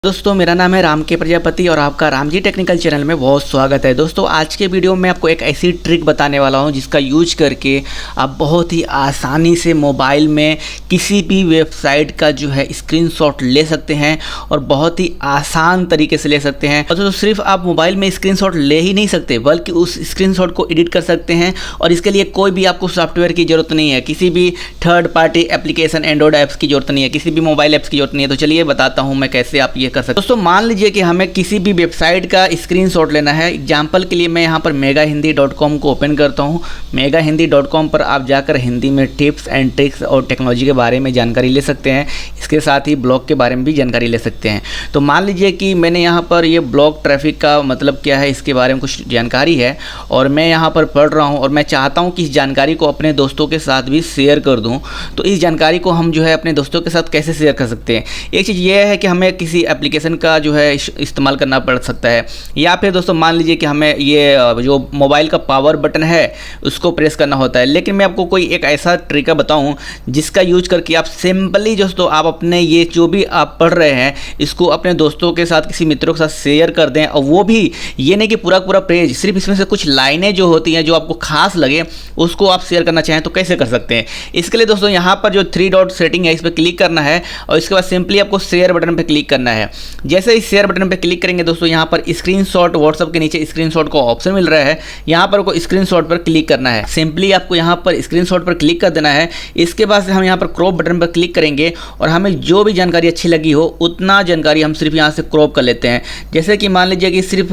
दोस्तों मेरा नाम है राम के प्रजापति और आपका रामजी टेक्निकल चैनल में बहुत स्वागत है। दोस्तों आज के वीडियो में आपको एक ऐसी ट्रिक बताने वाला हूं जिसका यूज करके आप बहुत ही आसानी से मोबाइल में किसी भी वेबसाइट का जो है स्क्रीनशॉट ले सकते हैं और बहुत ही आसान तरीके से ले सकते हैं। और दोस्तों सिर्फ आप मोबाइल में स्क्रीनशॉट ले ही नहीं सकते बल्कि उस स्क्रीनशॉट को एडिट कर सकते हैं और इसके लिए कोई भी आपको सॉफ्टवेयर की ज़रूरत नहीं है, किसी भी third party application Android apps की ज़रूरत नहीं है, किसी भी मोबाइल ऐप्स की ज़रूरत नहीं है। तो चलिए बताता हूँ मैं कैसे आप ये कर सकते हैं। दोस्तों मान लीजिए कि हमें किसी भी वेबसाइट का स्क्रीनशॉट लेना है। एग्जांपल के लिए मैं यहाँ पर megahindy.com को ओपन करता हूँ। megahindy.com पर आप जाकर हिंदी में टिप्स एंड ट्रिक्स और टेक्नोलॉजी के बारे में जानकारी ले सकते हैं। इसके साथ ही ब्लॉग के बारे में भी जानकारी ले सकते हैं। तो मान लीजिए कि मैंने यहाँ पर ये ब्लॉग ट्रैफिक का मतलब क्या है इसके बारे में कुछ जानकारी है और मैं यहाँ पर पढ़ रहा हूँ और मैं चाहता हूँ कि इस जानकारी को अपने दोस्तों के साथ भी शेयर कर दूँ। तो इस जानकारी को हम जो है अपने दोस्तों के साथ कैसे शेयर कर सकते हैं। एक चीज़ ये है कि हमें किसी एप्लीकेशन का जो है इस्तेमाल करना पड़ सकता है या फिर दोस्तों मान लीजिए कि हमें ये जो मोबाइल का पावर बटन है उसको प्रेस करना होता है। लेकिन मैं आपको कोई एक ऐसा तरीका बताऊं जिसका यूज करके आप सिंपली दोस्तों आप अपने ये जो भी आप पढ़ रहे हैं इसको अपने दोस्तों के साथ किसी मित्रों के साथ शेयर कर दें। और वो भी ये नहीं कि पूरा पेज, सिर्फ इसमें से कुछ लाइनें जो होती हैं जो आपको खास लगे उसको आप शेयर करना चाहें तो कैसे कर सकते हैं। इसके लिए दोस्तों यहाँ पर जो 3 डॉट सेटिंग है इस पर क्लिक करना है और इसके बाद सिंपली आपको शेयर बटन पर क्लिक करना है। जैसे ही शेयर बटन पे क्लिक करेंगे दोस्तों यहाँ पर स्क्रीनशॉट व्हाट्सएप के नीचे स्क्रीनशॉट का ऑप्शन मिल रहा है, यहाँ पर को स्क्रीनशॉट पर क्लिक करना है। सिंपली आपको यहाँ पर स्क्रीनशॉट पर क्लिक कर देना है। इसके बाद से हम यहाँ पर क्रॉप बटन पर क्लिक करेंगे और हमें जो भी जानकारी अच्छी लगी हो उतना जानकारी हम सिर्फ यहाँ से क्रॉप कर लेते हैं। जैसे कि मान लीजिए कि सिर्फ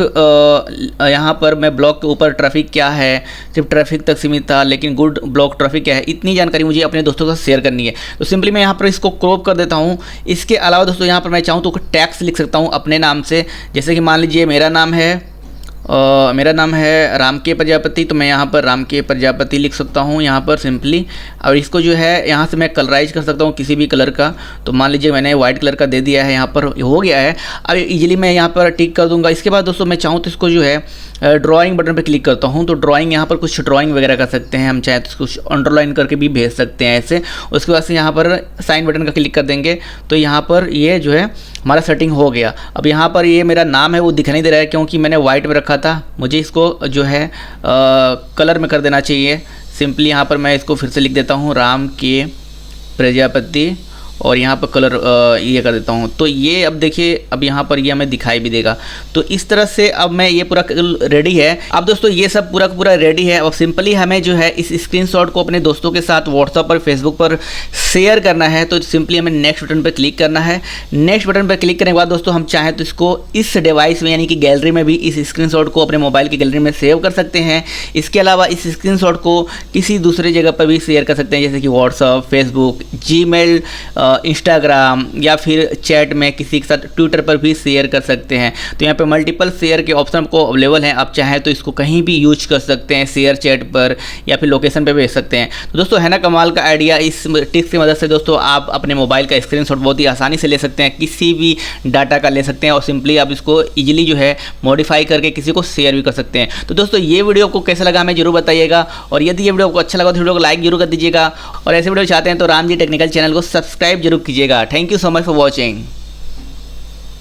यहाँ पर मैं ब्लॉक के ऊपर ट्रैफिक क्या है सिर्फ ट्रैफिक तक सीमित था, लेकिन गुड ब्लॉक ट्रैफिक क्या है इतनी जानकारी मुझे अपने दोस्तों के साथ शेयर करनी है। तो सिंपली मैं यहाँ पर इसको क्रॉप कर देता हूँ। इसके अलावा दोस्तों यहाँ पर मैं चाहूँ तो टैक्स लिख सकता हूँ अपने नाम से। जैसे कि मान लीजिए मेरा नाम है राम के प्रजापति, तो मैं यहाँ पर राम के प्रजापति लिख सकता हूँ यहाँ पर सिंपली। और इसको जो है यहाँ से मैं कलराइज कर सकता हूँ किसी भी कलर का। तो मान लीजिए मैंने वाइट कलर का दे दिया है, यहाँ पर हो गया है। अब इजीली मैं यहाँ पर टिक कर दूंगा। इसके बाद दोस्तों मैं चाहूँ तो इसको जो है ड्राइंग बटन पर क्लिक करता हूँ। तो ड्राइंग यहाँ पर कुछ ड्राइंग वगैरह कर सकते हैं, हम चाहे तो कुछ अंडरलाइन करके भी भेज सकते हैं ऐसे। उसके बाद से यहाँ पर साइन बटन का क्लिक कर देंगे तो यहाँ पर ये जो है हमारा सेटिंग हो गया। अब यहाँ पर ये मेरा नाम है वो दिखाई नहीं दे रहा है क्योंकि मैंने वाइट में रखा था। मुझे इसको जो है कलर में कर देना चाहिए। सिंपली यहाँ पर मैं इसको फिर से लिख देता हूँ राम के प्रजापति और यहाँ पर कलर ये कर देता हूँ। तो ये अब देखिए अब यहाँ पर ये हमें दिखाई भी देगा। तो इस तरह से अब मैं ये पूरा रेडी है। अब दोस्तों ये सब पूरा रेडी है और सिंपली हमें जो है इस स्क्रीनशॉट को अपने दोस्तों के साथ व्हाट्सएप पर फेसबुक पर शेयर करना है। तो सिंपली हमें नेक्स्ट बटन पर क्लिक करना है। नेक्स्ट बटन पर क्लिक करने के बाद दोस्तों हम चाहें तो इसको इस डिवाइस में यानी कि गैलरी में भी इस स्क्रीनशॉट को अपने मोबाइल की गैलरी में सेव कर सकते हैं। इसके अलावा इस स्क्रीनशॉट को किसी दूसरे जगह पर भी शेयर कर सकते हैं जैसे कि व्हाट्सएप, फेसबुक, जीमेल, इंस्टाग्राम या फिर चैट में किसी के साथ ट्विटर पर भी शेयर कर सकते हैं। तो यहाँ पे मल्टीपल शेयर के ऑप्शन को अवेलेबल हैं। आप चाहें तो इसको कहीं भी यूज कर सकते हैं, शेयर चैट पर या फिर लोकेशन पे भेज सकते हैं। तो दोस्तों है ना कमाल का आइडिया। इस टिप्स की मदद से दोस्तों आप अपने मोबाइल का स्क्रीनशॉट बहुत ही आसानी से ले सकते हैं, किसी भी डाटा का ले सकते हैं और सिंपली आप इसको ईजिली जो है मॉडिफाई करके किसी को शेयर भी कर सकते हैं। तो दोस्तों ये वीडियो आपको कैसा लगा हमें जरूर बताइएगा और यदि ये वीडियो आपको अच्छा लगा तो वीडियो को लाइक जरूर कर दीजिएगा और ऐसे वीडियो चाहते हैं तो रामजी टेक्निकल चैनल को सब्सक्राइब जरूर कीजिएगा। Thank you so much for watching.